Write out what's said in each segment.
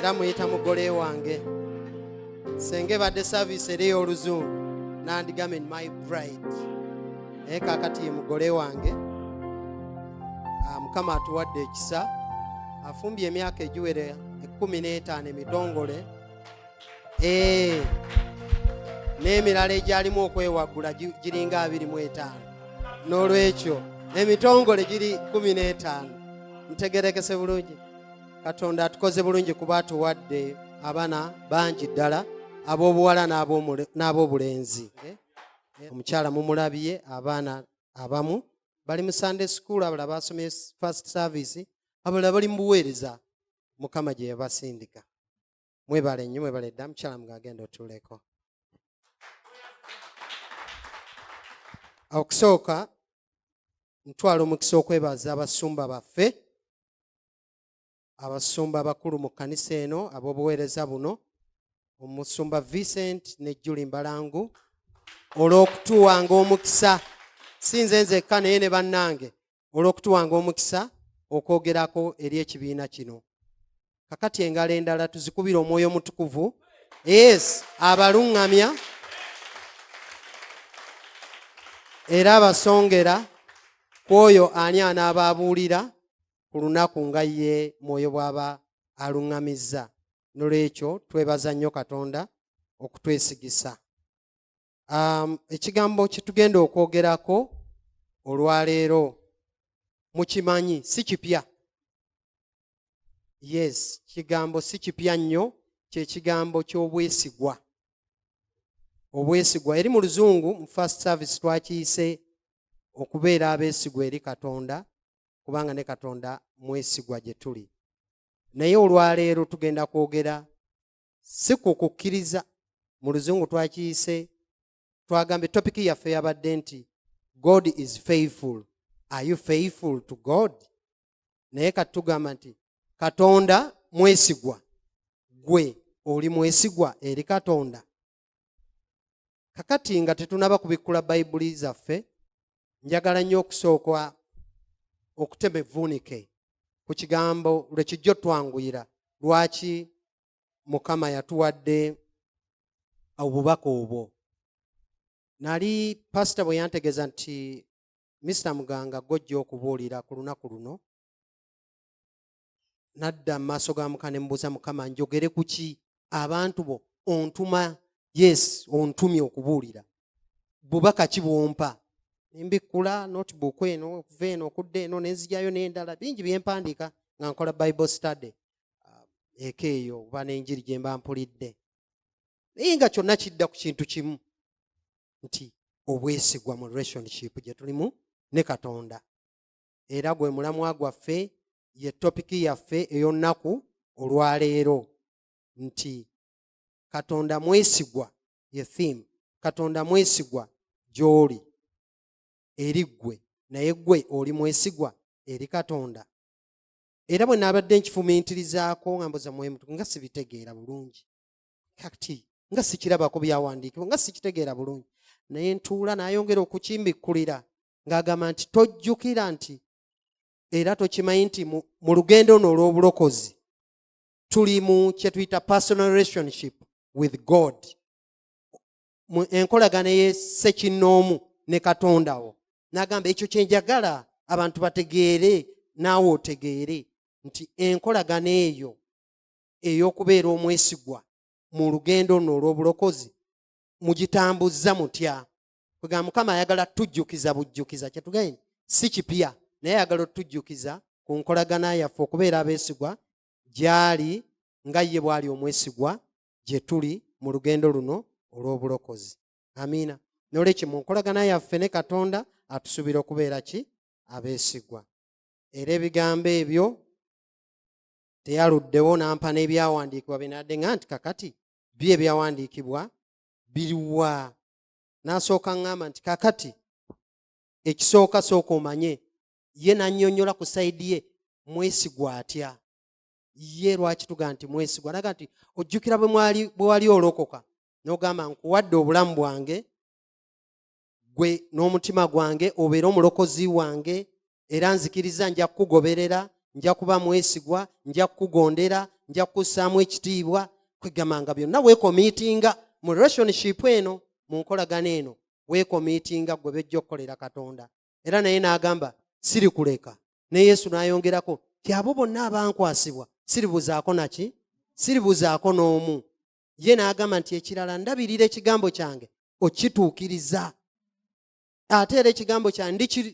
era muyita mugole wange. Senge badde service eri oluzungu nandigame my bride. Naye kakati ye mugole wange. Mukama atuwadde ekisa. Afumbye emyaka egiwera 15 emitongole. N'emirala egyalimu okwewagula giringa 25. N'olwekyo emitongole giri 15. Ntegerekese bulungi. Katonda atukoze bulungi kuba atuwadde abaana bangi ddala ab'obuwala n'ab'obulenzi. Omukyala mumulabye, abaana abamu bali mu Sunday school, abalala basomye first service, abalala bali mu buweereza Mukama gye yabasindika. Mwebale nnyo, mwebale dda. Mukyala mugagenda otuleko. Okusooka ntwala omukisa okwebaza abasumba baffe, abasumba abakulu mu kkanisa eno ab'obuweereza buno, omusumba Vincent ne Julie Mbalangu, olw'okutuwanga omukisa, si nze nzekka naye ne bannange, olw'okutuwanga omukisa okwogerako eri ekibiina kino. Kakati engalo endala tuzikubira Omwoyo Mutukuvu, abaluŋŋamya era abasongera ku oyo ani anaababuulira ku lunaku nga ye Mwoyo bw'aba aluŋŋamizza. N'olwekyo twebaza nnyo Katonda okutwesigisa. Ekigambo kye tugenda okwogerako olwaleero mukimanyi, si kipya. Kigambo si kipya nnyo, kye kigambo ky'obwesigwa. Obwesigwa eri mu Luzungu mu first service twakiyise okubeera abeesigwa eri Katonda, kubanga ne Katonda mwesigwa gye tuli. Naye olwaleero tugenda kwogera si ku kukkiriza. Mu Luzungu twakiyise, twagambe topiki yaffe yabadde nti God is faithful. Are you faithful to God? Naye kati tugamba nti Katonda mwesigwa. Gwe oli mwesigwa eri Katonda? Kakati nga tetunaba kubikkula Bayibuli zaffe, njagala nnyo okusooka okutema evvuunike ku kigambo lwe kijjo twanguyira lwaki Mukama yatuwadde obubaka obwo. Nali pasita bwe yantegeeza nti Mr. Muganga gojja okubuulira ku lunaku luno, nadda mu maaso ga Mukama ne mbuuza Mukama njogere ku ki? Abantu bo ontuma, ontumye okubuulira. Bubaka ki bw'ompa? Mbikkula notebook eno, okuva eno okudda eno nenzijjayo n'endala bingi bye mpandiika nga nkola Bible study eka eyo oba n'enjiri gye mba mpulidde. Naye nga kyonna kidda ku kintu kimu, nti obwesigwa mu relationship gye tulimu ne Katonda. Era gwe mulamwa gwaffe, ye topiki yaffe ey'onnaku olwaleero, nti Katonda mwesigwa, ye theme. Katonda mwesigwa gy'oli eri ggwe, naye ggwe oli mwesigwa eri Katonda. Era bwe naabadde nkifumiintirizaako nga mbuza Mwoyo Mutukuvu nga sibitegeera bulungi, kati nga sikirabako byawandiikibwa, nga sikitegeera bulungi. Naye ntuula n'ayongera okukimbikkulira ng'agamba nti tojjukira nti era tokimanyi nti mu lugendo luno olw'obulokozi tuli mu kye tuyita personal relationship with God, mu enkolagana y'essekinnoomu ne Katonda wo. N'agamba ekyo kye njagala abantu bategeere, naawe otegeere nti enkolagana eyo ey'okubeera omwesigwa mu lugendo luno olw'obulokozi mugitambuzza mutya. Kwegamba Mukama ayagala tujjukiza bujjukiza, kyetugende si kipya, naye ayagala otujjukiza ku nkolagana yaffe okubeera abeesigwa gy'ali nga ye bw'ali omwesigwa gye tuli mu lugendo luno olw'obulokozi. Amiina. N'olwekyo mu nkolagana yaffe ne Katonda atusuubira okubeera ki? Abeesigwa. Era ebigambo ebyo teyaluddewo n'ampa n'ebyawandiikibwa bye nadde nga nti kakati bye ebyawandiikibwa biriwa? N'asooka ngamba nti kakati ekisooka sooka omanye ye nannyonnyola ku sayidi ye mwesigwa atya. Ye lwaki tugaa nti mwesigwa? Naga nti ojjukira bwe wali olokoka n'ogamba nkuwadde obulamu bwange gwe n'omutima gwange obeere omulokozi wange, era nzikiriza nja kukugoberera nja kuba mwesigwa, nja kukugondera, nja kukussaamu ekitiibwa. Kwegamba byonna weekomiitinga mu relationship eno, mu nkolagana eno, weekomiitinga gwe bejja okukolera Katonda. Era naye n'agamba sirikuleka. Ne Yesu n'ayongerako ti abo bonna abankwasibwa siribuzaako naki? Siribuzaako n'omu. Ye n'agamba nti ekirala ndabirira ekigambo kyange okituukiriza. Ate era ekigambo kyange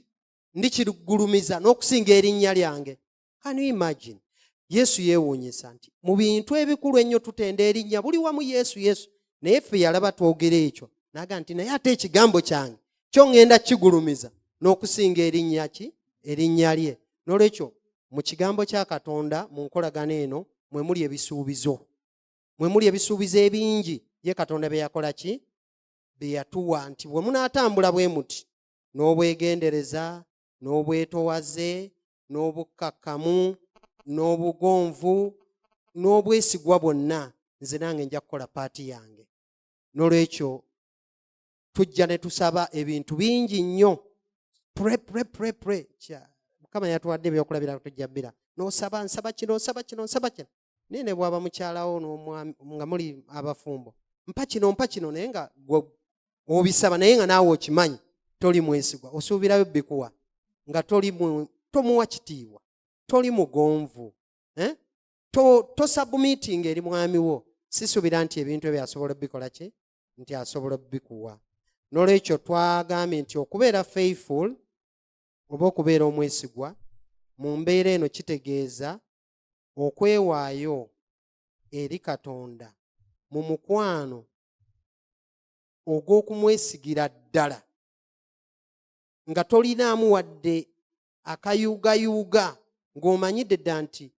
ndikigulumiza n'okusinga erinnya lyange. Can you imagine? Yesu yeewuunyisa nti mu bintu ebikulu ennyo tutenda erinnya buli wamu Yesu Yesu. Naye ffe yalaba twogera ekyo n'agamba nti naye ate ekigambo kyange kyo ŋŋenda kigulumiza n'okusinga erinnya ki? Erinnya lye. N'olwekyo mu kigambo kya Katonda mu nkolagana eno mwe muli ebisuubizo. Mwe muli ebisuubizo ebingi ye Katonda bye yakola ki? Bye yatuwa nti bwe munaatambula bwe muti n'obwegendereza, n'obwetowaze, n'obukkakkamu, n'obugonvu, n'obwesigwa bwonna, nze nange nja kukola paati yange. N'olwekyo tujja ne tusaba ebintu bingi nnyo. Pre. Mukama yatuwadde ebyokulabira tujja bbira. N'osaba nsaba kino, nsaba kino, nsaba kino. Naye ne bw'aba mukyalawo nga muli abafumbo. Mpa kino naye nga obisaba naye nga naawe okimanyi toli mwesigwa. Osuubirayo bikuwa nga tomuwa kitiibwa. Toli mugonvu. Tosabumiitinga eri mwami wo. Sisuubira nti ebintu ebyo asobola bikola ki? Nti asobola bikuwa. N'olwekyo twagambye nti okubeera faithful oba okubeera omwesigwa mu mbeera eno kitegeeza okwewaayo eri Katonda mu mukwano ogw'okumwesigira ddala nga tolinaamu wadde akayuugayuuga ng'omanyidde dda nti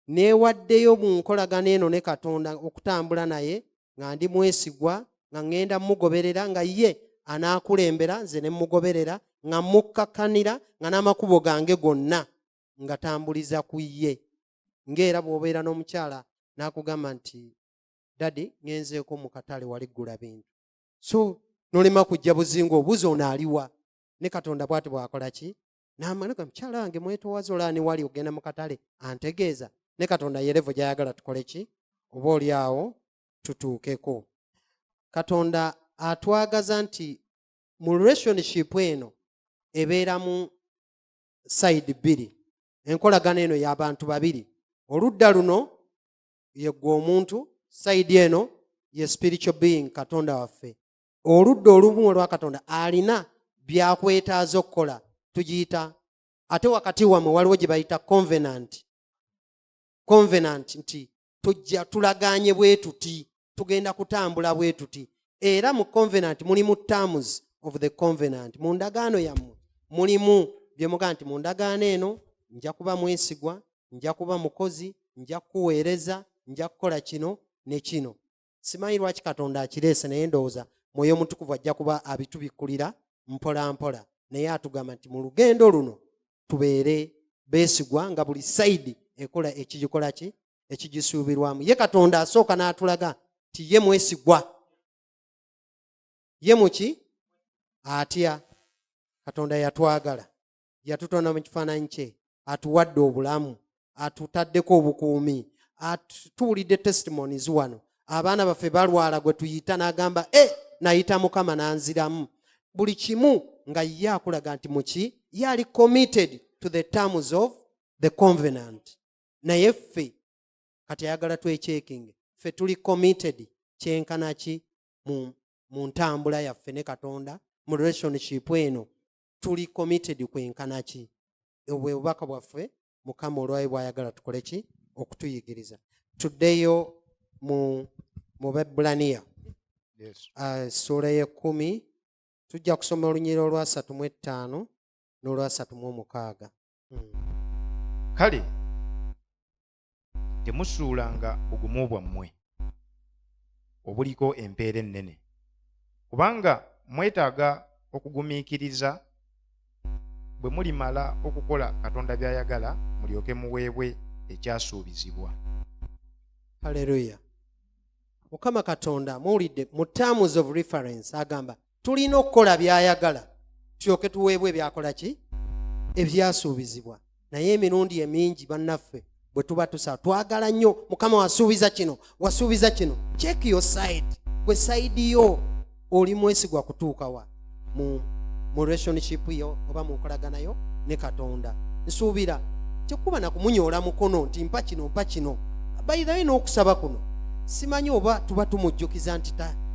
neewaddeyo mu nkolagana eno ne Katonda okutambula naye nga ndi mwesigwa, nga ŋŋenda mugoberera, nga ye anaakulembera nze ne mugoberera, nga mukkakkanira, nga n'amakubo gange gonna nga tambuliza ku ye. Ng'era bw'obeera n'omukyala n'akugamba nti dadi ngenzeeko mu katale wali ggula bintu, so n'olema kujja buzinga obuzi ono aliwa. Ne Katonda bw'ati bw'akola ki? N'amalaga mukyala wange mwetowaze olaani wali ogenda mu katale antegeeza. Ne Katonda yerevo gy'ayagala tukole ki? Oba oli awo tutuukeko. Katonda atwagaza nti mu relationship eno ebeera mu side bbiri. Enkolagana eno y'abantu babiri. Oludda luno ye gwe omuntu, side eno ye spiritual being Katonda waffe. Oludda olumu olwa Katonda alina byakwetaaza okukola, tugiyita ate wakati wammwe waliwo gye bayita covenant. Covenant nti tujja tulagaanye bwe tuti, tugenda kutambula bwe tuti. Era mu covenant mulimu terms of the covenant. Mu ndagaano yammwe mulimu bye mugaa nti mu ndagaano eno nja kuba mwesigwa, nja kuba mukozi, nja kuweereza, nja kukola kino ne kino. Simanyi lwaki Katonda akireese naye ndowooza Mwoyo Mutukuvu ajja kuba abitubikkulira mpola mpola. Naye atugamba nti mu lugendo luno tubeere beesigwa nga buli sayidi ekola ekigikola ki? Ekigisuubirwamu. Ye Katonda asooka n'atulaga ti ye mwesigwa. Ye muki? Atya. Katonda yatwagala. Yatutonda mu kifaananyi kye. Atuwadde obulamu. Atutaddeko obukuumi. Tuwulidde testimonies wano. Abaana baffe balwala gwe tuyita n'agamba nayita Mukama n'anziramu. Buli kimu nga ye akulaga nti muki? Ye ali committed to the terms of the covenant. Naye ffe kati ayagala twechecking. Ffe tuli committed kyenkana ki mu ntambula yaffe ne Katonda mu relationship eno. Tuli committed kwenkana ki? Obwe bubaka bwaffe Mukama olwaye bw'ayagala tukole ki? Okutuyigiriza. Tuddeyo mu Bebulaniya. Yes. Sura ye 10 tujja kusoma olunyiriri olwa 35 n'olwa 36. Kale temusuulanga bugumu bwammwe obuliko empeera ennene, kubanga mwetaaga okugumiikiriza bwe mulimala okukola Katonda by'ayagala mulyoke muweebwe ekyasuubizibwa. Haleluya. Mukama Katonda muwulidde mu terms of reference agamba tulina okukola by'ayagala tulyoke tuweebwe ebyakola ki? Ebyasuubizibwa. naye emirundi emingi bannaffe bwe tuba tusaba twagala nnyo Mukama wasuubiza kino check your side. Gwe side yo oli mwesigwa kutuuka wa mu relationship yo oba mu nkolagana yo ne Katonda. Nsuubira tekuba na kumunyoola mukono nti mpa kino by the way n'okusaba kuno simanyi oba tuba tumujjukiza nti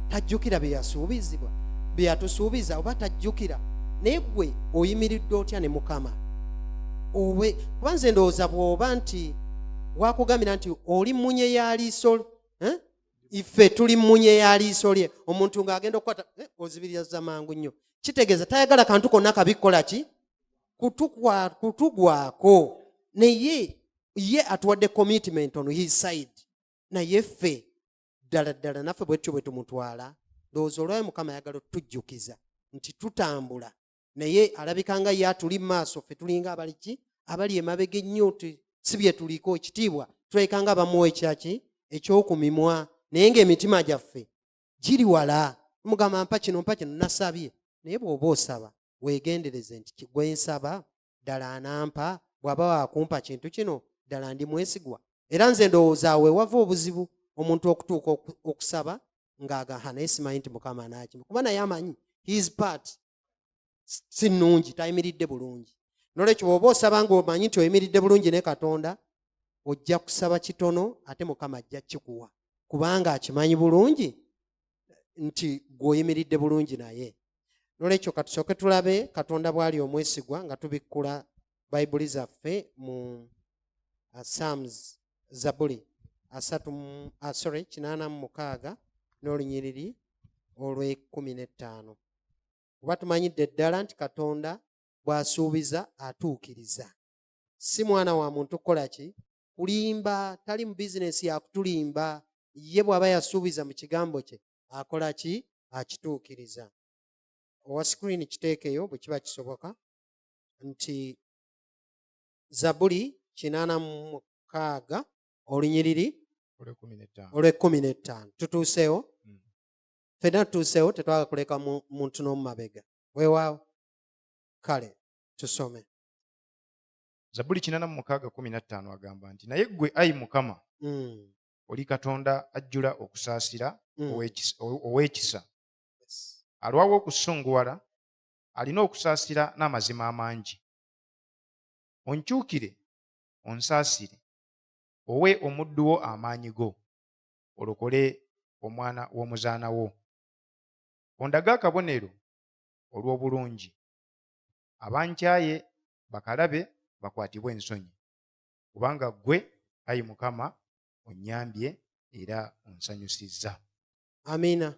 tajjukira bye yasuubizibwa bye yatusuubiza oba tajjukira. Naye gwe oyimiridde otya ne Mukama? Kuba nze ndowooza bw'oba nti wakugambira nti oli munye ya liiso, ife tuli munye ya liiso lye, omuntu ng'agenda okukwata ozibiriza mangu nnyo, kitegeeza tayagala kantu konna kabikola ki kutugwako. Naye ye atuwadde commitment on his side. Naye ffe ddala naffe bwetyo bwe tumutwala. Ndowooza olwayo Mukama ayagala otujjukiza nti tutambula, naye alabika nga ye atuli maaso, ffe tulinga abali emabega ennyo, si bye tuliko ekitiibwa tulabika nga abamuwa ekyokumimwa, naye ng'emitima gyaffe giri wala. Mugamba mpa kino nasabye, naye bw'oba osaba weegendereze nti gwe nsaba ddala anampa, bw'aba waakumpa kintu kino ddala ndi mwesigwa. Era nze ndowooza awe wava obuzibu omuntu okutuuka okusaba ng'agaha naye simanyi nti Mukama anaakima, kuba naye amanyi his part si nnungi, tayimiridde bulungi. Nolwekyo bw'oba osaba ng'omanyi nti oyimiridde bulungi ne Katonda, ojja kusaba kitono ate Mukama ajja kikuwa, kubanga akimanyi bulungi nti gw'oyimiridde bulungi naye. Nolwekyo katusooke tulabe Katonda bw'ali omwesigwa nga tubikkula Bayibuli zaffe mu Psalms, Zabuli 86 n'olunyiriri olw'15. Kuba tumanyidde ddala nti Katonda bw'asuubiza atuukiriza. Si mwana wa muntu kukola ki? Kulimba. Tali mu bizinesi ya kutulimba. Ye bw'aba yasuubiza mu kigambo kye akola ki? Akituukiriza. Owa screen kiteekeyo bwe kiba kisoboka nti Zabuli 86 olunyiriri olw'15. Tutuuseewo? Ffenna tutuuseewo, tetwaga kuleka muntu n'omu mabega. Weewaawo? Kale tusome. Zabuli 86:15 agamba nti, naye ggwe ayi Mukama oli Katonda ajjula okusaasira, ow'ekisa, alwawo okusunguwala, alina okusaasira n'amazima amangi. Onkyukire, onsaasire, owe omuddu wo amaanyi go, olokole omwana w'omuzaana wo. Ondage akabonero olw'obulungi, abankyaye bakalabe bakwatibwe ensonyi, kubanga ggwe ayi Mukama onnyambye era onsanyusizza. Amiina.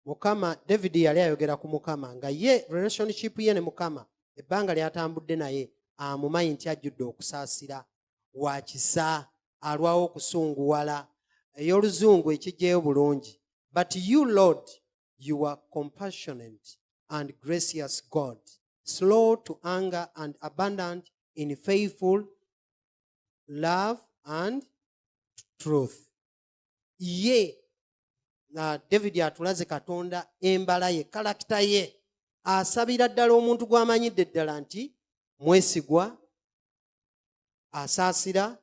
Mukama, David yali ayogera ku Mukama nga ye relationship ye ne Mukama ebbanga lyatambudde naye amumanyi nti ajjudde okusaasira, wakisa, alwawo okusunguwala, ey'oluzungu ekijjeyo bulungi. But you, Lord, you are compassionate and gracious God, slow to anger and abundant in faithful love and truth. Ye David atulaze Katonda embala ye, kalakita ye, asabira ddala omuntu gw'amanyidde ddala nti mwesigwa, asaasira,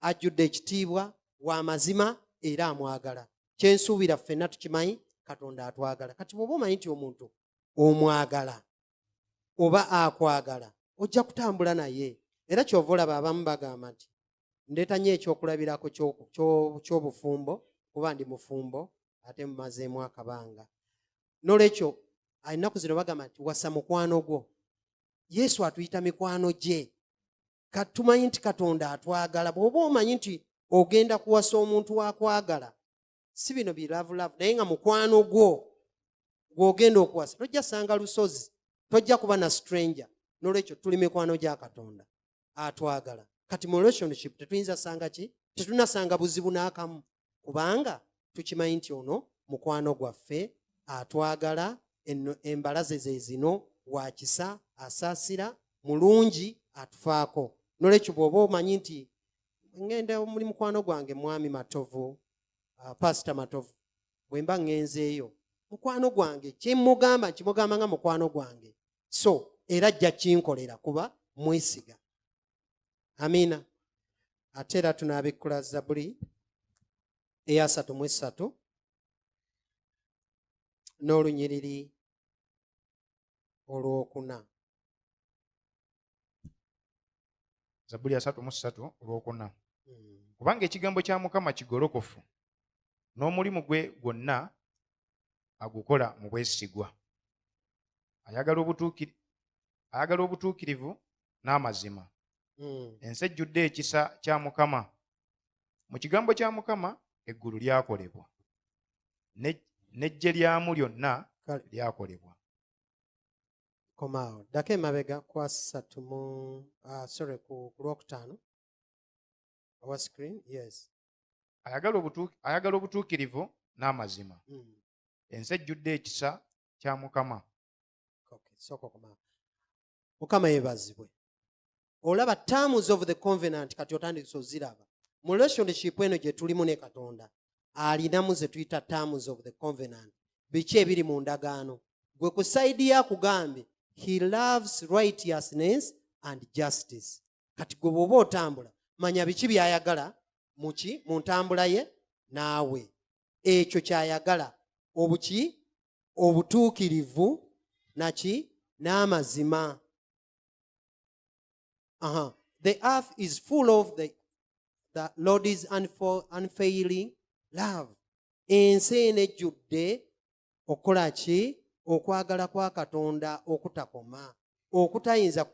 ajjudde ekitiibwa, w'amazima era amwagala. Kyensuubira ffenna tukimanyi Katonda atwagala. Kati bw'oba omanyi nti omuntu omwagala oba akwagala, ojja kutambula naye. Era ky'ova olaba abamu bagamba nti ndeeta nnyo ekyokulabirako ky'obufumbo, kuba ndi mufumbo ate mumazeemu akabanga. N'olwekyo ennaku zino bagamba nti wasa mukwano gwo. Yesu atuyita mikwano gye. Katumanyi nti Katonda atwagala. Bw'oba omanyi nti ogenda kuwasa omuntu wakwagala, si bino biravulavu, naye nga mukwano gwo gw'ogenda okuwasa, tojja sanga lusozi, tojja kuba na stranger. N'olwekyo tuli mikwano gya Katonda atwagala. Kati mu relationship tetuyinza sanga ki? Tetunasanga buzibu n'akamu, kubanga tukimanyi nti ono mukwano gwaffe atwagala, embalaze ze zino, wakisa, asaasira, mulungi, atufaako. N'olwekyo bw'oba omanyi nti ngenda muli mukwano gwange Mwami Matovu, Pastor Matovu, bwe mba ngenzeeyo, mukwano gwange kyemugamba nkimugamba nga mukwano gwange, so era ajja kinkolera kuba mwesiga. Amiina. Ate era tunaabikkula Zabbuli eya 33 n'olunyiriri olwokuna. Zabbuli ya 33 olwokuna. Kubanga ekigambo kya Mukama kigolokofu, n'omulimu gwe gwonna agukola mu bwesigwa. Ayagala obutuukirivu n'amazima. Ensi ejjudde ekisa kya Mukama. Mu kigambo kya Mukama eggulu lyakolebwa, n'eggye lyamu lyonna lyakolebwa. Komaawo ddako emabega ku lwokutaano owa screen. Yes. Ayagala obutuukirivu n'amazima. Ensi ejjudde ekisa kya Mukama. Mukama yeebazibwe. Olaba terms of the covenant kati otandikisa oziraba. Mu relationship eno gye tulimu ne Katonda alinamu ze tuyita terms of the covenant. Biki ebiri mu ndagaano? Gwe ku sayidi yakugambye he loves righteousness and justice. Kati gwe bw'oba otambula manya biki by'ayagala mu ntambula ye naawe. Ekyo ky'ayagala obutuukirivu n'amazima. The earth is full of the Lord's unfailing love. Ensi eno ejjudde okukola ki? Okwagala kwa Katonda okutakoma, okutayinza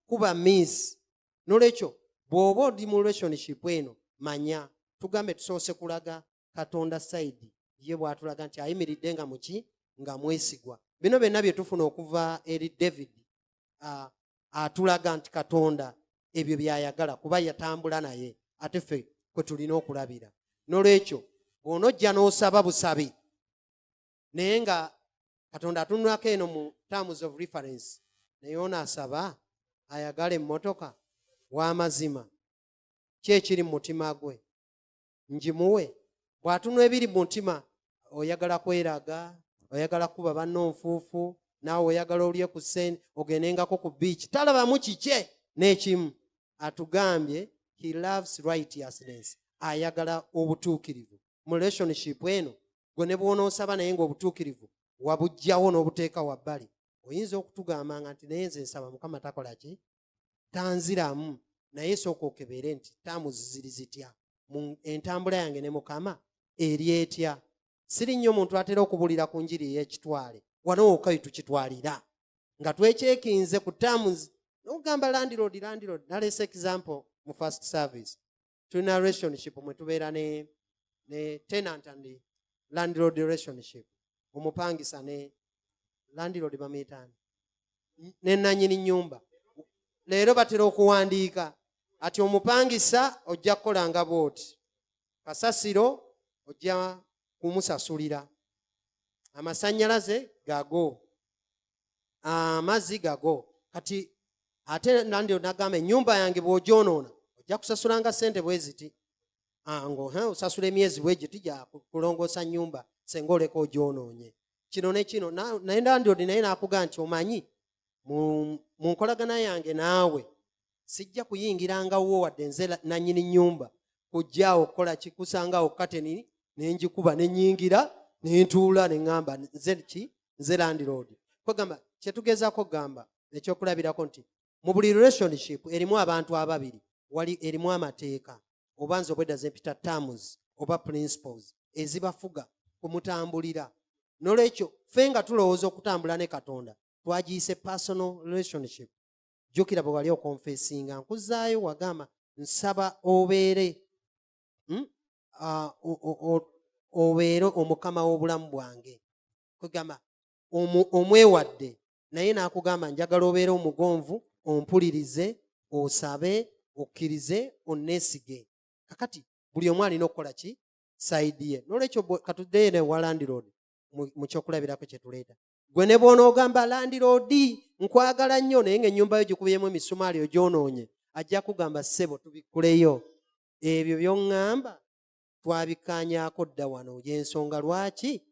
kuba miss. Nolwekyo bw'oba oli mu relationship eno manya, tugambe tusoose kulaga Katonda side ye bw'atulaga nti ayimiridde nga muki? Nga mwesigwa. Bino byonna bye tufuna okuva eri David atulaga nti Katonda ebyo by'ayagala kuba yatambula naye, ate ffe kwe tulina okulabira. Nolwekyo bw'onojja n'osaba busabe naye nga Katonda atunulako eno mu terms of reference, naye onaasaba ayagala emmotoka w'amazima, ki ekiri mu mutima gwe njimuwe? Bw'atunula ebiri mu mutima, oyagala kweraga, oyagala kuba banno nfuufu, naawe oyagala olye ku ssente ogendengako ku beach, talabamu kike n'ekimu. Atugambye he loves righteousness, ayagala obutuukirivu. Mu relationship eno gwe ne bw'onoosaba naye ng'obutuukirivu wabujjawo n'obuteeka wabbali, oyinza okutugamba nga nti naye nze nsaba Mukama takola ki? Tanziramu. Naye sooka okebere nti taamuzi ziri zitya? Entambula yange ne Mukama eri etya? Siri nnyo omuntu atera okubulira ku njiri ey'ekitwale wano wokka tukitwalira nga twekyekinze ku taamuzi n'ogamba landlord. Naleese example mu first service. Tulina relationship mwe tubeera ne tenant and landlord relationship. Omupangisa ne landlord bamuyitani ne nannyini nnyumba. Leero batera okuwandiika ati omupangisa ojja kukola nga bw'oti, kasasiro ojja kumusasulira, amasannyalaze gago, amazzi gago. Kati ate landlord nagamba ennyumba yange bw'ogyonoona ojja kusasulanga ssente bwe ziti, osasula emyezi bwe giti gya kulongoosa nnyumba senga oleka ogyonoonye. Kino ne kino naye landlord naye n'akugamba nti omanyi mu nkolagana yange naawe sijja kuyingirangawo wadde nze nannyini nnyumba kujjaawo okukola kikusangawo kateni nenjikuba nenyingira nentuula neŋŋamba nze landlord. Kwegamba kyetugezaako gamba ekyokulabirako nti mu buli relationship erimu abantu ababiri, erimu amateeka oba nze obwedda zempita terms oba principles ezibafuga kumutambulira. Nolwekyo ffe nga tulowooza okutambula ne Katonda twagiyise personal relationship. Jjukira bwe wali okonfesinga nkuzaayo wagamba nsaba obeere omukama w'obulamu bwange. Kwegamba omwewadde, naye n'akugamba njagala obeere omugonvu, ompulirize, osabe, okkirize, onneesige. Kakati buli omu alina okukola ki? Sayidi ye. Nolwekyo katuddeyo ne wa landlord mu kyokulabirako kye tuleeta. Gwe ne bw'onoogamba landlord nkwagala nnyo naye ng'ennyumba yo gikubyemu emisumaali ogyonoonye, ajja kugamba ssebo tubikkuleyo. Ebyo by'oŋŋamba twabikkaanyaako dda wano, y'ensonga lwaki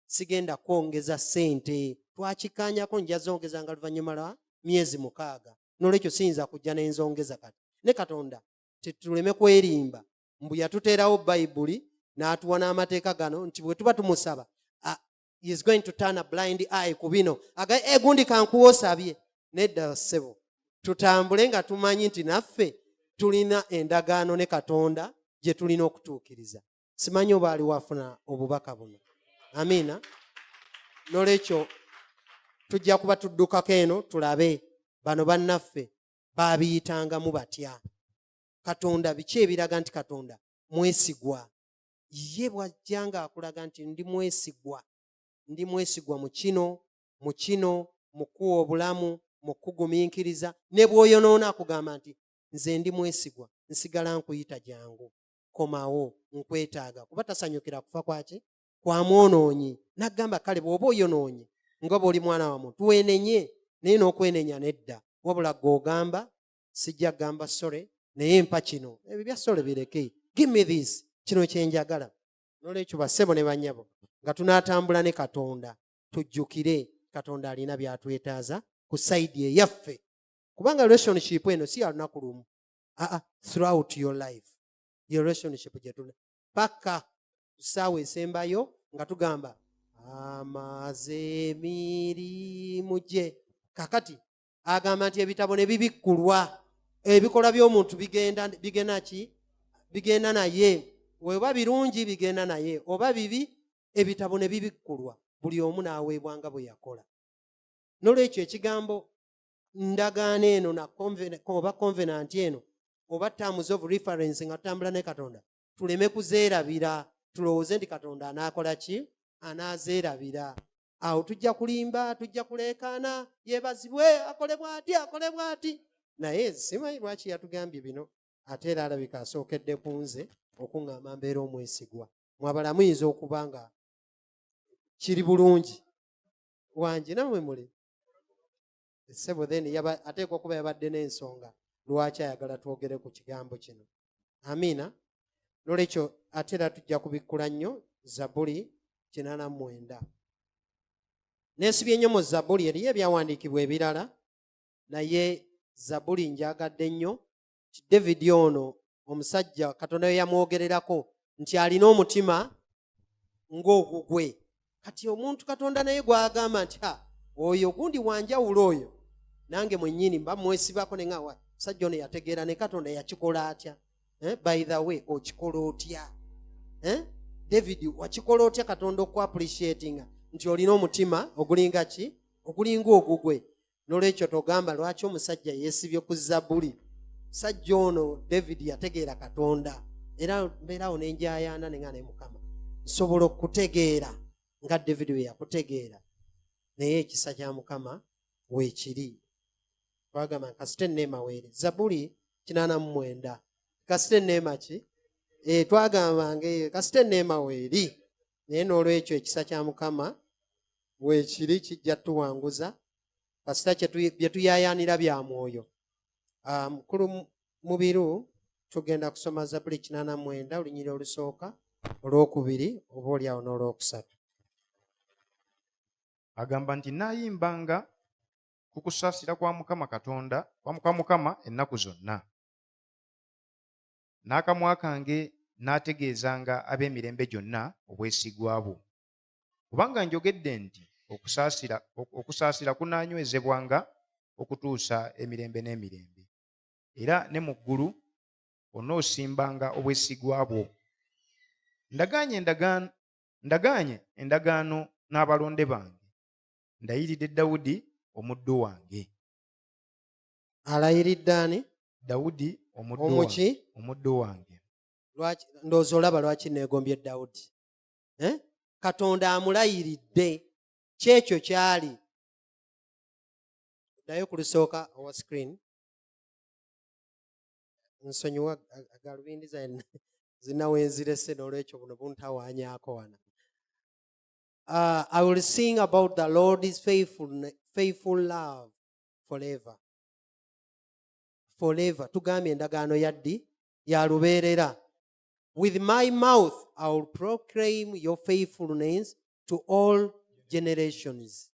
sigenda kwongeza ssente. Twakikkaanyaako nja zongeza nga luvannyuma lwa myezi 6. Nolwekyo siyinza kujja n'enzongeza kati. Ne Katonda tetuleme kwerimba mbu yatuteerawo bayibuli n'atuwa n'amateeka gano nti bwe tuba tumusaba he is going to turn a blind eye ku bino gundi kankuwa osabye. Nedda ssebo, tutambule nga tumanyi nti naffe tulina endagaano ne Katonda gye tulina okutuukiriza. Simanyi oba ali wafuna obubaka buno. Amiina. N'olwekyo tujja kuba tuddukako eno tulabe bano bannaffe baabiyitangamu batya. Katonda biki ebiraga nti Katonda mwesigwa. Ye bw'ajja ng'akulaga nti ndi mwesigwa mu kino, mu kuwa obulamu, mu kugumiikiriza, ne bw'oyonoona akugamba nti nze ndi mwesigwa, nsigala nkuyita jangu, komawo, nkwetaaga. Kuba tasanyukira kufa kwaki? Kwa mwonoonyi. N'agamba kale bw'oba oyonoonye nga bw'oli mwana wa muntu weenenye, naye n'okwenenya nedda. Wabula gw'ogamba sijja gamba sole, naye mpa kino. Ebyo bya sole bireke. Give me this. Kino kyenjagala. N'olwekyo bassebo ne bannyabo nga tunaatambula ne Katonda tujjukire Katonda alina by'atwetaaza ku sayidi eyaffe. Kubanga relationship eno si ya lunaku lumu. Throughout your life. Your relationship gye tuna. Paka ssaawa esembayo nga tugamba amaze emirimu gye. Kakati agamba nti ebitabo ne bibikkulwa. Ebikola by'omuntu bigenda naye. Oba birungi bigenda naye, oba bibi ebitabo ne bibikkulwa. Buli omu n'aweebwanga bwe yakola. N'olwekyo ekigambo ndagaano eno oba covenant eno oba terms of reference nga tutambula ne Katonda, tuleme kuzeerabira tulowooze nti Katonda anaakola ki? Anaazeerabira. Awo tujja kulimba, tujja kuleekaana, yeebazibwe, akole bw'ati. Naye simanyi lwaki yatugambye bino, ate era alabika asookedde ku nze okuŋŋamba mbeera omwesigwa. Mwabala muyinza okuba nga kiri bulungi wangi namwe muli ssebo then ateekwa okuba yabadde n'ensonga lwaki ayagala twogere ku kigambo kino. Amiina. N'olwekyo ate era tujja kubikkula nnyo Zabbuli 89. Neesibye nnyo mu Zabbuli eriyo ebyawandiikibwa ebirala, naye Zabbuli njagadde nnyo. David ono omusajja Katonda we yamwogererako nti alina omutima ng'ogugwe. Kati omuntu Katonda naye gw'agamba nti oyo gundi wanjawulo oyo, nange mwennyini mba mwesibako ne nga musajja ono yategeera ne Katonda yakikola atya. By the way, okikola otya? David wakikola otya Katonda okwapreciatinga nti olina omutima ogulinga ki? Ogulinga ogugwe. N'olwekyo togamba lwaki omusajja yeesibye ku Zabbuli. Musajja ono David yategeera Katonda. Era mbeerawo n'enjayaana ne nga ne Mukama nsobola okutegeera nga David we yakutegeera, naye ekisa kya Mukama weekiri. Twagamba kasite nneema weeri. Zabbuli 89. Kasite nneema ki? Twagambanga kasite nneema weeri. Naye n'olwekyo ekisa kya Mukama weekiri kijja tuwanguza. Kasita bye tuyaayaanira bya mwoyo. Mukulu Mubiru tugenda kusoma Zabbuli 89 olunyiriri olusooka, olwokubiri oba oliawo n'olwokusatu. Agamba nti naayimbanga ku kusaasira kwa Mukama Katonda kwa Mukama ennaku zonna. N'akamwa kange n'ategeezanga ab'emirembe gyonna obwesigwa bwo. Kubanga njogedde nti okusaasira kunaanywezebwanga okutuusa emirembe n'emirembe. Era ne mu ggulu onoosimbanga obwesigwa bwo. Ndagaanye endagaano n'abalonde bange. Ndayiridde Dawudi omuddu wange. Alayiridde ani? Dawudi omuddu wange. Ndowooza olaba lwaki neegombye Dawudi. Katonda amulayiridde. Kyekyo kyali. Ddayo ku lusooka owa screen. Nsonyiwa galubindi zinawenzirese n'olwekyo buno buntawaanyaako wana. I will sing about the Lord's faithful love forever. Forever. Tugambye endagaano yaddi ya lubeerera. With my mouth I will proclaim your faithfulness to all generations.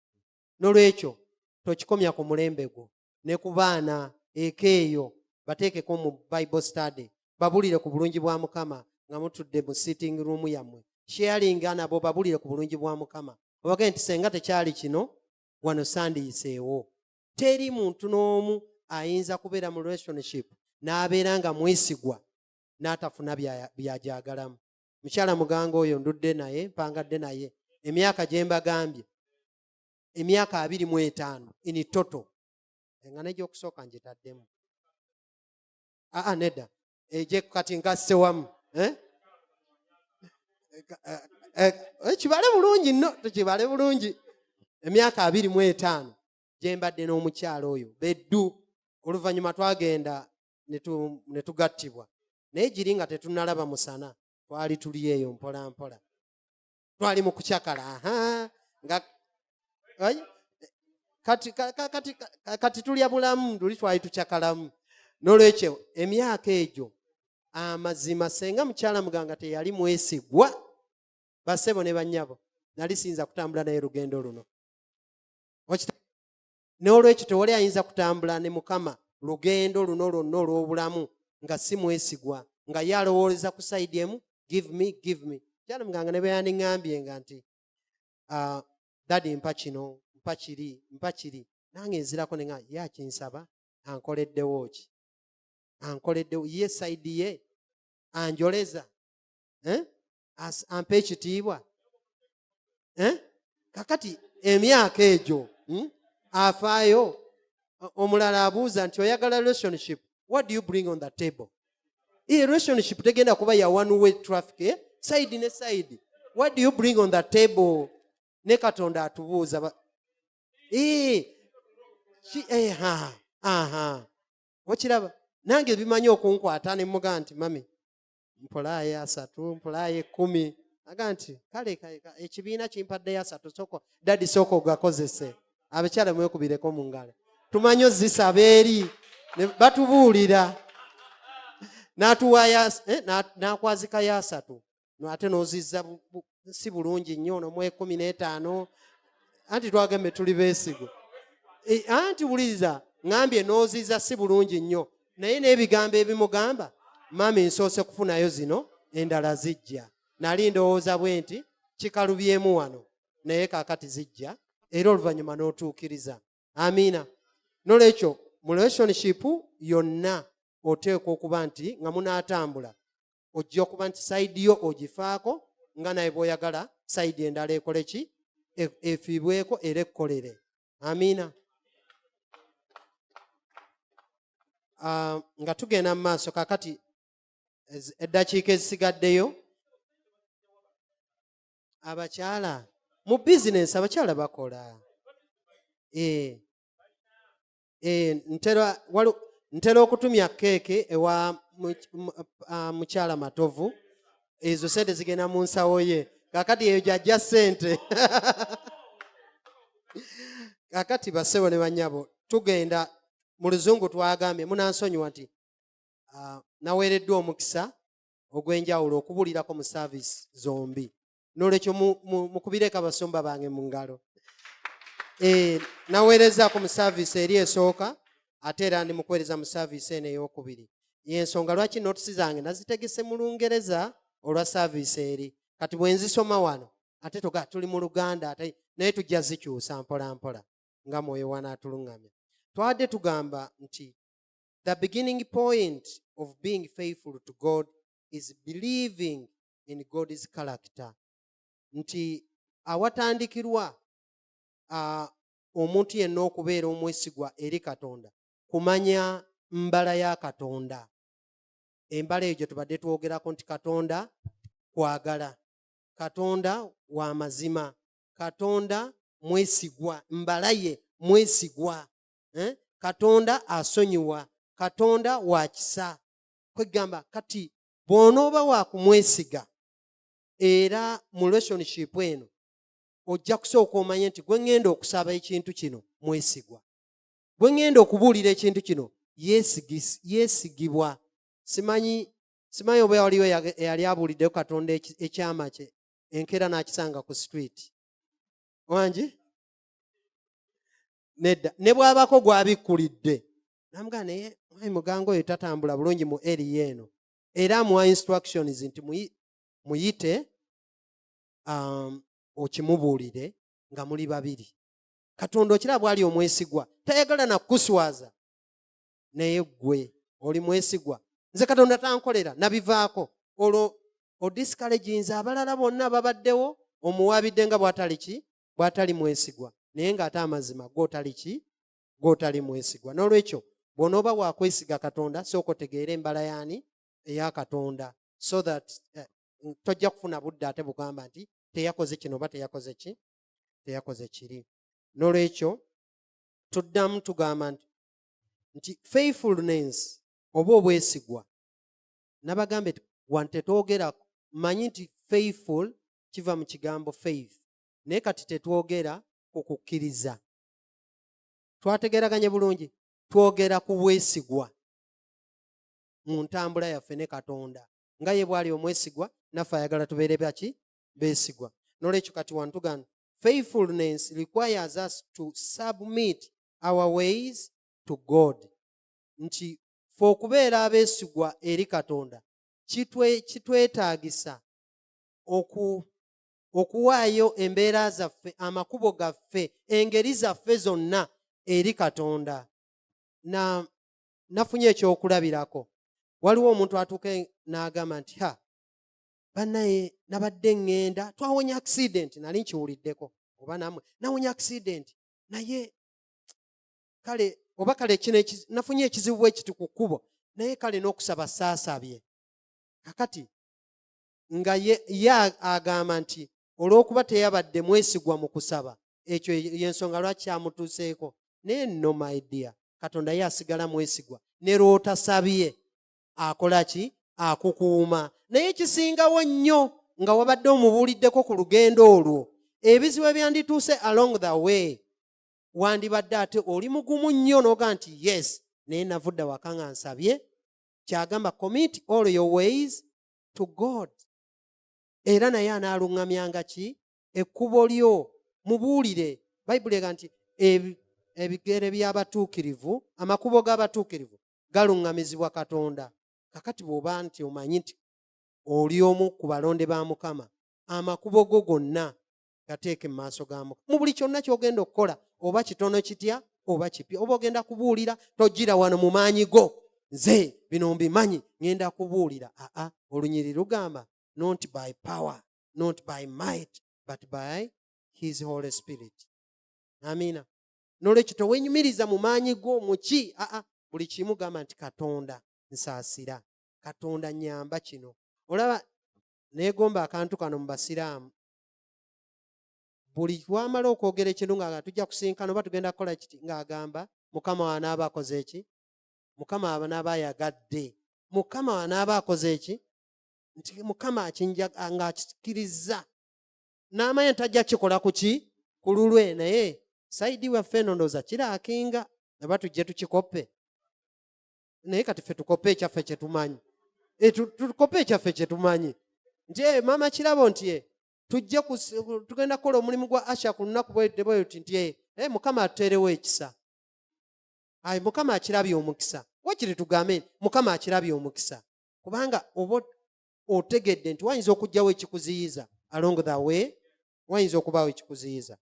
N'olwekyo tokikomya ku mulembe gwo ne ku baana eka eyo bateekeko mu Bible study, babulire ku bulungi bwa Mukama nga mutudde mu sitting room yammwe. Sharing nabo babulire ku bulungi bwa Mukama. Obagende nti senga tekyali kino wano sandiyiseewo. Teri muntu n'omu ayinza kubeera mu relationship n'abeera nga mwesigwa n'atafuna byajagalamu. Mukyala Muganga oyo ndudde naye, mpangadde naye emyaka gye mbagambye, emyaka 25 in total. Nga n'egyokusooka ngitaddemu. Nedda egye kati nkasse wamu. Kibale bulungi nno, tukibale bulungi. Emyaka 25 gye mbadde n'omukyala oyo beddu. Oluvannyuma twagenda ne tugattibwa. Naye giri nga tetunnalaba musana. Twali tuli eyo mpola mpola. Twali mu kucakala. Kati tulya bulamu, tuli twali tucakalamu. N'olwekyo emyaka egyo amazima senga mukyala Muganga teyali mwesigwa, bassebo ne bannyabo, nali siyinza kutambula naye lugendo luno. N'olwekyo tewali ayinza kutambula ne Mukama lugendo luno lwonna olw'obulamu nga si mwesigwa, nga ye alowooleza ku sayidi emu, give me. Mukyala Muganga ne bwe yandiŋŋambye nga nti dadi mpa kino, mpa kiri, nange nzirako ne nga ye akinsaba ankoleddewo ki? Ankoleddewo ye sayidi ye anjoleza, ampa ekitiibwa. Kakati emyaka egyo afaayo. Omulala abuuza nti oyagala relationship, what do you bring on the table? Relationship tegenda kuba ya one way traffic, side ne side. What do you bring on the table? Ne Katonda atubuuza. Okiraba nange bimanyi okunkwata ne muga nti mami mpolaayo 3, mpolaayo 10. Aga nti kale ekibiina kimpaddeyo 3, soko dadi soko ogakozese. Abakyala mwekubireko mu ngalo. Tumanyi ozisaba eri batubuulira. N'atuwaya n'akwazika ya 3. Ate n'ozizza si bulungi nnyo no mu 15. Anti twagambe tuli beesigo. Anti wuliriza ngambye n'ozizza si bulungi nnyo. Naye n'ebigambo ebimugamba, mami nsoose kufunayo zino, endala zijja. Nali ndowooza bwe nti kikalubyemu wano, naye kaakati zijja, era oluvannyuma n'otuukiriza. Amiina. N'olwekyo mu relationship yonna oteekwa okuba nti nga munaatambula ojja okuba nti sayidi yo ogifaako, nga naye bw'oyagala sayidi endala ekole ki? Efiibweko era ekkolere. Amiina. Nga tugenda mu maaso kakati eddakiika ezisigaddeyo, abakyala mu bizinensi abakyala bakola. Ntera okutumya keeke ewa mukyala Matovu, ezo sente zigenda mu nsawo ye. Kakati eyo gyajja ssente. Kakati bassebo ne bannyabo tugenda mu Luzungu twagambye munansonyiwa nti naweereddwa omukisa ogw'enjawulo okubulirako mu saavisi zombi. N'olwekyo mukubireko abasumba bange mu ngalo. Naweerezaako mu saavisi eri esooka, ate era ndi mukuweereza mu saavisi eno ey'okubiri. Y'ensonga lwaki notisi zange nazitegese mu Lungereza olwa saavisi eri. Kati bwe nzisoma wano ate tuli mu Luganda ate naye tujja zikyusa mpola mpola nga Mwoyo w'anaatuluŋŋamya. Twadde tugamba nti the beginning point of being faithful to God is believing in God's character. Nti awatandikirwa omuntu yenna okubeera omwesigwa eri Katonda, kumanya mbala ya Katonda. Embala eyo gye tubadde twogerako nti Katonda kwagala, Katonda wa mazima, Katonda mwesigwa, mbala ye mwesigwa. Katonda asonyiwa, Katonda wa kisa. Kwegamba kati bw'onooba wa kumwesiga era mu relationship eno ojja kusooka omanye nti gwe ŋŋenda okusaba ekintu kino mwesigwa, gwe ŋŋenda okubuulira ekintu kino yeesigibwa. Simanyi oba waliwo eyali abuuliddeyo Katonda ekyama kye enkeera n'akisanga ku street wangi nedda, ne bw'abako gw'abikkulidde namugamba naye Mwami Muganga oyo tatambula bulungi mu eri eno, era amuwa instructions nti muyite okimubuulire nga muli babiri. Katonda okiraba bw'ali omwesigwa, tayagala na kukuswaza, naye ggwe oli mwesigwa. Nze Katonda tankolera nabivaako, olwo odiscouraginze abalala bonna babaddewo, omuwaabidde nga bw'atali mwesigwa, naye ng'ate amazima gw'otali mwesigwa. N'olwekyo bw'onooba waakwesiga Katonda sooka otegeere embala yaani eya Katonda, so that tojja kufuna budde ate bugamba nti teyakoze kino oba teyakoze kiri. N'olwekyo tuddamu tugamba nti faithfulness oba obwesigwa, nabagambe wante twogera, manyi nti faithful kiva mu kigambo faith, naye kati tetwogera ku kukkiriza. Twategeraganye bulungi, twogera ku bwesigwa mu ntambula yaffe ne Katonda, nga ye bw'ali omwesigwa naffe ayagala tubeere beesigwa. N'olwekyo kati wantugana faithfulness requires us to submit our ways to God. Nti fe okubeera abeesigwa eri Katonda kitwetaagisa okuwaayo embeera zaffe, amakubo gaffe, engeri zaffe zonna eri Katonda. Nafunye ekyokulabirako. Waliwo omuntu atuuka n'agamba nti bannaye nabadde ŋŋenda, twawonya accident, nali nkiwuliddeko, oba namwe nawonya accident, naye kale kino nafunye ekizibu bwe kiti ku kkubo, naye kale n'okusaba saasabye. Kakati nga ye agamba nti olw'okuba teyabadde mwesigwa mu kusaba, ekyo y'ensonga lwaki kyamutuuseeko. Naye no my dear, Katonda ye asigala mwesigwa ne lw'otasabye akola ki? Akukuuma. Naye kisingawo nnyo nga wabadde omubuuliddeko ku lugendo olwo, ebizibu ebyandituuse along the way, wandibadde ate oli mugumu nnyo n'oga nti yes, naye navudda waka nga nsabye. Kyagamba commit all your ways to God. Era naye anaaluŋŋamyanga ki? Ekkubo lyo mubuulire. Bayibuli ega nti ebigere by'abatuukirivu, amakubo g'abatuukirivu galuŋŋamizibwa Katonda. Kakati bw'oba nti omanyi nti oli omu ku balonde ba Mukama, amakubo go gonna gateeke mu maaso ga Mukama. Mu buli kyonna ky'ogenda okukola, oba kitono kitya oba kipya, oba ogenda kubuulira, tojjira wano mu maanyi go, nze bino mbimanyi ŋŋenda kubuulira. Olunyiri lugamba not by power, not by might, but by his Holy Spirit. Amina. N'olwekyo toweenyumiriza mu maanyi go muki, buli kimu gamba nti Katonda nsaasira, Katonda nyamba kino. Olaba neegomba akantu kano mu basiraamu, buli twamala okwogera ekintu nga tujja kusinkana oba tugenda kukola kiti ng'agamba Mukama wanaaba akoze eki? Mukama anaaba ayagadde. Mukama wanaaba akoze eki? Nti Mukama ng'akikiriza n'amanya ntajja kikola ku ki? Ku lulwe, naye saidi waffe eno ndowooza kiraakinga, oba tujje tukikoppe. Naye kati ffe tukoppe ekyaffe kye tumanyi. Tukoppe ekyaffe kye tumanyi. Nti maama kirabo nti tugenda kukola omulimu gwa Asha ku lunaku bw'oluti nti Mukama atuteerewo ekisa. Mukama akirabye omukisa. Wakiri tugambe Mukama akirabye omukisa. Kubanga oba otegedde nti wayinza okujjawo ekikuziyiza along the way, wayinza okubaawo ekikuziyiza.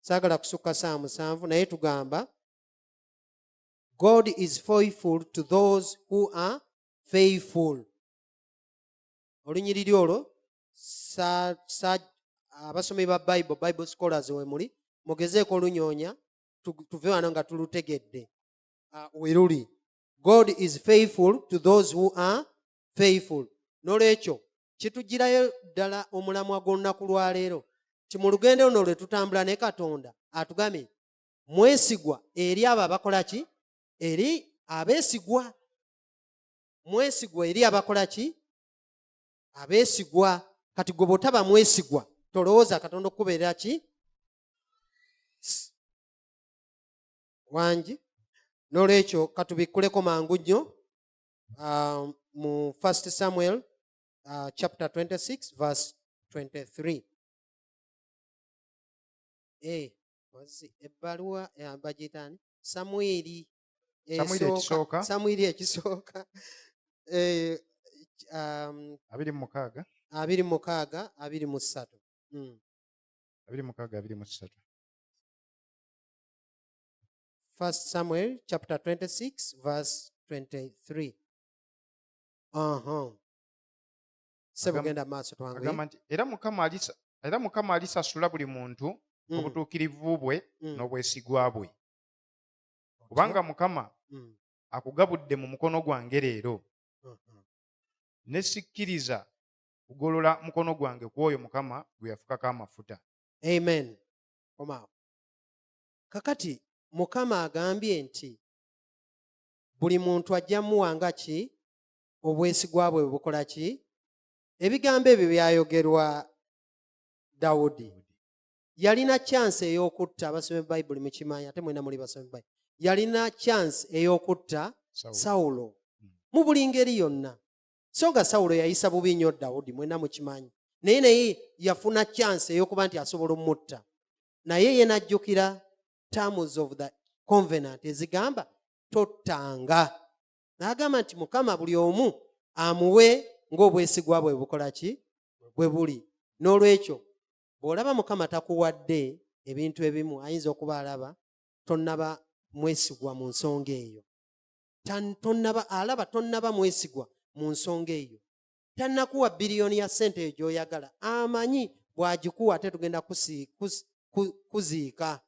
Saagala kusukka saa 7, naye tugamba God is faithful to those who are faithful. Olunyiriri olwo abasomi ba Bible scholars we muli, mugezeeko olunyoonya tuve wano nga tulutegedde we luli. God is faithful to those who are faithful. N'olwekyo kitugirayo ddala omulamwa gw'olunaku lwa leero ti mu lugendo luno lwe tutambula ne Katonda atugambye mwesigwa eri abo abakola ki? Eri abeesigwa. Mwesigwa eri abakola ki? Abeesigwa. Kati gwe bw'otaba mwesigwa tolowooza Katonda okukubeerera ki? Wangi. N'olwekyo katubikkuleko mangu nnyo mu 1 Samuel chapter 26 verse 23. Ebbaluwa bagiyitaani Samwiri Samwiri ekisooka 26 23. 26 1 Samuel chapter 26 verse 23. Sebugenda maaso agamba twange. nti era Mukama alisasula buli muntu obutuukirivu bwe n'obwesigwa bwe. Kubanga Mukama akugabudde mu mukono gwange leero, ne sikkiriza kugolola mukono gwange ku oyo Mukama gwe yafukako amafuta. Amen. Omao. Kakati Mukama agambye nti buli muntu ajja muwanga ki? Obwesigwa bwe bukola ki? Ebigambo ebyo byayogerwa Dawudi. Yalina chance ey'okutta abasome Bible mukimanyi, ate mwena muli basome Bible. Yalina chance ey'okutta Sawulo mu buli ngeri yonna. So nga Sawulo yayisa bubi nnyo Dawudi, mwena mukimanyi. Naye yafuna chance ey'okuba nti asobola omutta. Naye ye n'ajjukira terms of the covenant ezigamba tottanga. N'agamba nti Mukama buli omu amuwe ng'obwesigwa bwe bukola ki? Bwe buli. N'olwekyo bw'olaba Mukama takuwadde ebintu ebimu, ayinza okuba alaba tonnaba mwesigwa mu nsonga eyo. Tonnaba mwesigwa mu nsonga eyo. Tannakuwa biliyoni ya ssente eyo gy'oyagala. Amanyi bw'agikuwa ate tugenda kuziika.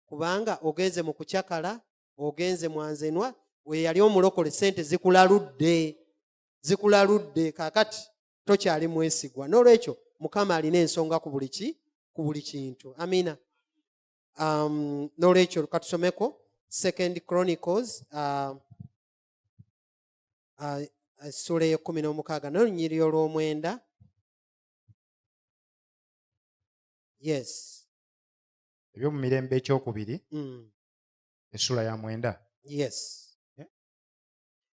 Kubanga ogenze mu kucakala, ogenze mwanzenwa, we yali omulokole ssente zikulaludde kaakati tokyali mwesigwa. N'olwekyo Mukama alina ensonga ku buli kintu. Amina. N'olwekyo katusomeko 2 Chronicles essula y'e16 n'olunyiriri olw'omwenda. Yes. Ebyomumirembe ekyokubiri essula ya 9. Yes.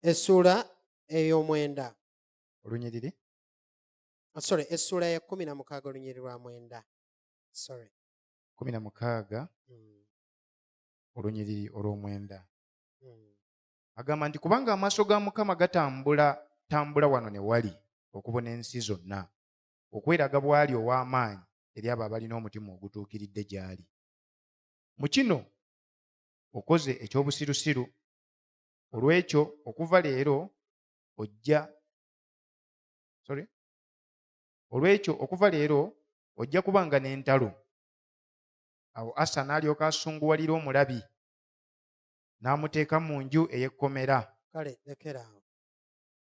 Essula ey'omwenda. Olunyiriri? Sorry, essula ya 16 olunyiriri lwa 9. Sorry. 16 olunyiriri olw'omwenda. Agamba nti kubanga amaaso ga Mukama gatambula wano ne wali okubona ensi zonna, okweraga bwali ow'amaanyi eri abo abalina omutima ogutuukiridde gy'ali. Mu kino okoze eky'obusirusiru, olw'ekyo okuva leero ojja kubanga n'entalo. Awo Asa n'alyoka asunguwalira omulabi n'amuteeka mu nju ey'ekkomera. Kale lekeraawo.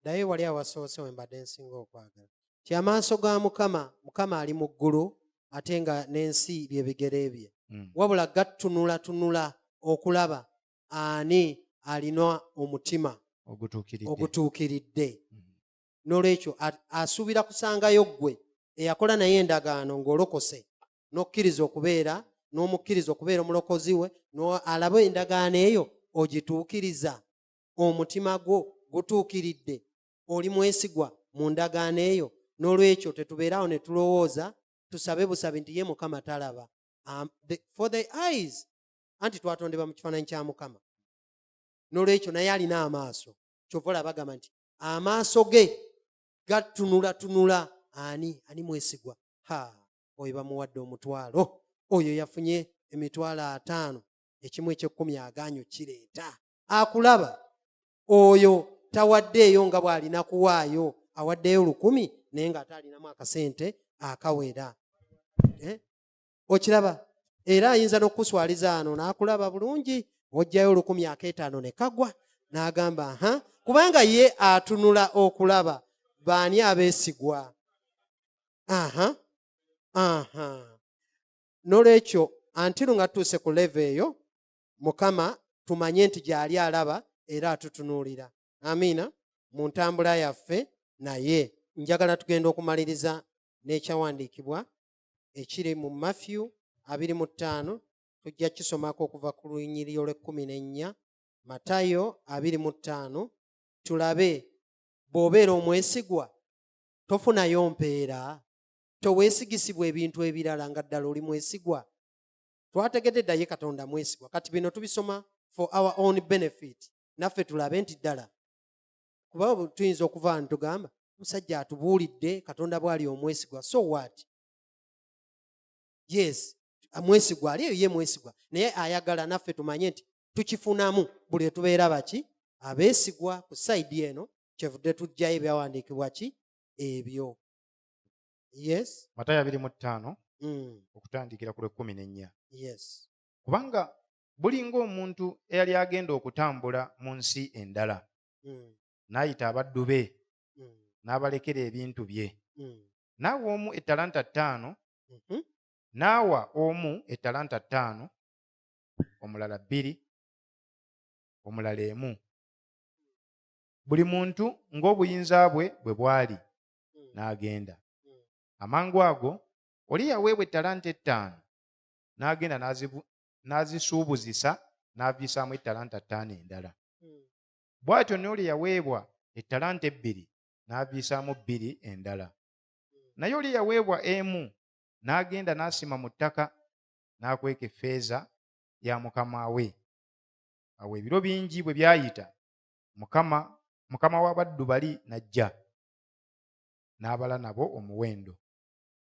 Ddayo wali awasoose we mbadde nsinga okwagala. Ti amaaso ga Mukama ali mu ggulu ate nga n'ensi bye bigere bye. Wabula gatunula okulaba ani alina omutima ogutuukiridde. N'olwekyo asuubira kusangayo ggwe eyakola naye endagaano ng'olokose n'okkiriza okubeera n'omukkiriza okubeera omulokozi we, alabe endagaano eyo ogituukiriza, omutima gwo gutuukiridde, oli mwesigwa mu ndagaano eyo. N'olwekyo tetubeerawo ne tulowooza tusabe busabe nti ye Mukama talaba. For the eyes, anti twatondebwa mu kifaananyi kya Mukama. N'olwekyo naye alina amaaso. Kyova olaba bagamba nti amaaso ge gatunula ani mwesigwa. Oyo bamuwadde omutwalo, oyo yafunye emitwalo 5, ekimu eky'ekkumi agaanyo kireeta. Akulaba oyo tawaddeeyo nga bw'alina kuwaayo, awaddeyo 1000 naye ng'ate alinamu akasente akawera. Okiraba? Era ayinza n'okuswaliza ano n'akulaba bulungi, ojjayo 10,500 ne kagwa n'agamba kubanga ye atunula okulaba baani abeesigwa. N'olwekyo antiru nga tutuuse ku leve eyo, Mukama tumanye nti gy'ali alaba era atutunuulira. Amiina. Mu ntambula yaffe naye njagala tugenda okumaliriza n'ekyawandiikibwa ekiri mu Matthew 25, tujja kisomako okuva ku lunyiriri olw'14, Matayo 25, tulabe bw'obeera omwesigwa tofunayo mpeera, toweesigisibwa ebintu ebirala nga ddala oli mwesigwa. Twategedde ddaye Katonda mwesigwa, kati bino tubisoma for our own benefit. naffe tulabe nti ddala kuba tuyinza okuva ntugamba musajja atubuulidde Katonda bw'ali omwesigwa, so what? Yes, mwesigwa ali eyo ye mwesigwa, naye ayagala naffe tumanye nti tukifunamu buli etubeera baki abeesigwa. Ku sayidi eno kyevudde tujjayo ebyawandiikibwa ki ebyo. Yes, Matayo 25 okutandikira ku 14. yes, Kubanga bulinga omuntu eyali agenda okutambula mu nsi endala n'ayita abaddu be n'abalekera ebintu bye, n'awa omu ettalanta 5, n'awa omu ettalanta 5, omulala 2, omulala 1, buli muntu ng'obuyinza bwe bwe bwali, n'agenda. Amangu ago oli yaweebwa ettalanta 5 n'agenda n'azisuubuzisa n'aviisaamu ettalanta 5 endala. Bw'atyo n'oli yaweebwa ettalanta 2 n'aviisaamu 2 endala. Naye oli yaweebwa 1 n'agenda n'asima mu ttaka n'akweka effeeza ya mukama we. Awo ebiro bingi bwe byayita, mukama w'abaddu bali n'ajja n'abala nabo omuwendo.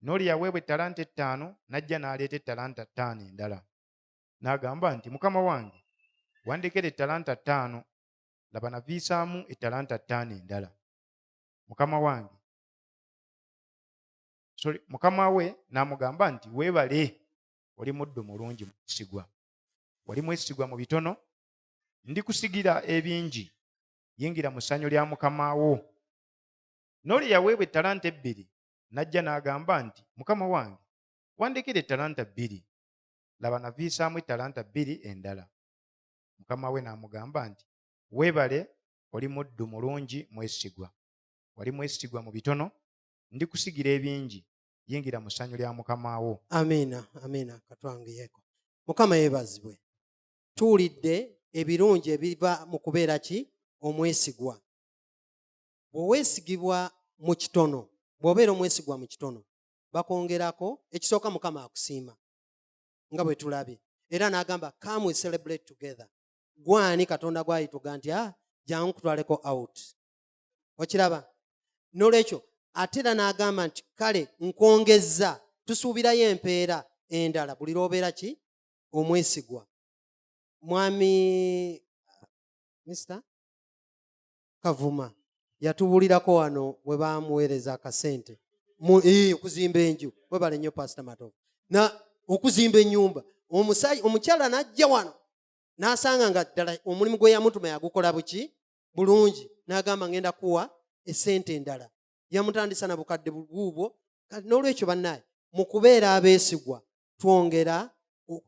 N'oli yaweebwa ettalanta 5 n'ajja n'aleeta ettalanta 5 endala. N'agamba nti, mukama wange, wandekera ettalanta 5, laba naviisaamu ettalanta 5 endala. Mukama we n'amugamba nti, weebale, oli muddu mulungi mwesigwa. Wali mwesigwa mu bitono, ndikusigira ebingi, yingira mu ssanyu lya mukama wo. N'oli yaweebwa ettalanta 2 n'ajja n'agamba nti, mukama wange, wandekera ettalanta 2, laba naviisaamu ettalanta 2 endala. Mukama we n'amugamba nti, weebale, oli muddu mulungi mwesigwa. Wali mwesigwa mu bitono, ndikusigira ebingi, yingira mu ssanyu lya mukama wo. Amiina, amiina. Katwangeyeeko. Mukama yeebazibwe. Tuwulidde ebirungi ebiva mu kubeera ki omwesigwa. Bw'oweesigibwa mu kitono, bw'obeera omwesigwa mu kitono, bakwongerako ekisooka Mukama akusiima nga bwe tulabye, era n'agamba come we celebrate together. Gwani Katonda gw'ayituga nti jangu kutwaleko out. Okiraba? N'olwekyo ate era n'agamba nti kale nkwongezza, tusuubirayo empeera endala buli lw'obeera ki omwesigwa. Mwami Mr. Kavuma yatubuulirako wano bwe bamuweereza akasente okuzimba enju. Webale nnyo Pastor Matovu. Okuzimba ennyumba, omukyala n'ajja wano n'asanga nga ddala omulimu gwe yamutuma yagukola buki bulungi, n'agamba ngenda kuwa essente endala. Yamutandisa na bukadde buubwo. N'olwekyo bannaye, mu kubeera abeesigwa twongera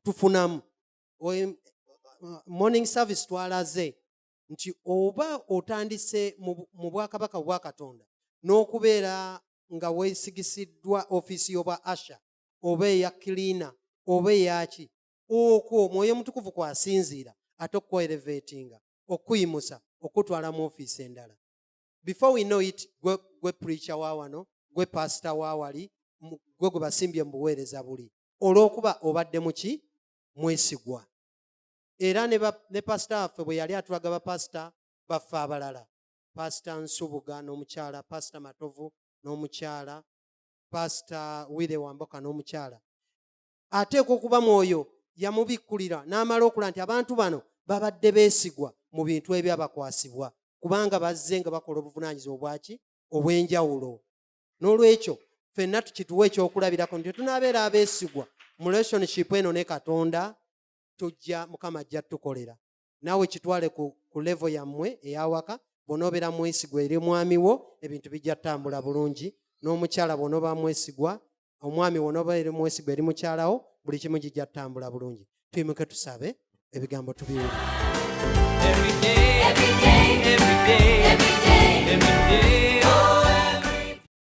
tufunamu. Morning service twalaze nti oba otandise mu bwakabaka bwa Katonda n'okubeera nga weesigisiddwa ofiisi y'obwa Asha oba eya Kirina oba eyaki, okwo Mwoyo Mutukuvu kwasinziira ate okwerevetinga, okuyimusa, okutwala mu ofiisi endala. Before we know it, gwe preacher wa wano, gwe pastor wa wali, gwe basimbye mu buweereza buli, olw'okuba obadde muki mwesigwa. Era ne pastor waffe bwe yali atulaga bapasita baffe abalala, Pastor Nsubuga n'omukyala, Pastor Matovu n'omukyala, Pastor Wile Wamboka n'omukyala, ateekwa okuba Mwoyo yamubikkulira n'amala okulaba nti abantu bano babadde beesigwa mu bintu ebyabakwasibwa, kubanga bazze nga bakola obuvunaanyizibwa obwaki obw'enjawulo. N'olwekyo ffenna tukituwa ekyokulabirako nti tunaabeera abeesigwa mu relationship eno ne Katonda, tujja Mukama ajja tukolera. Naawe kitwale ku level yammwe eyawaka, bw'onoobeera mwesigwa eri mwami wo, ebintu bijja ttambula bulungi. N'omukyala bw'onooba mwesigwa, omwami bw'onooba eri mwesigwa eri mukyalawo, buli kimu kijja ttambula bulungi. Tuyimuke tusabe ebigambo tubiwulire. Every day, every day, every day, every day, every day. Oh.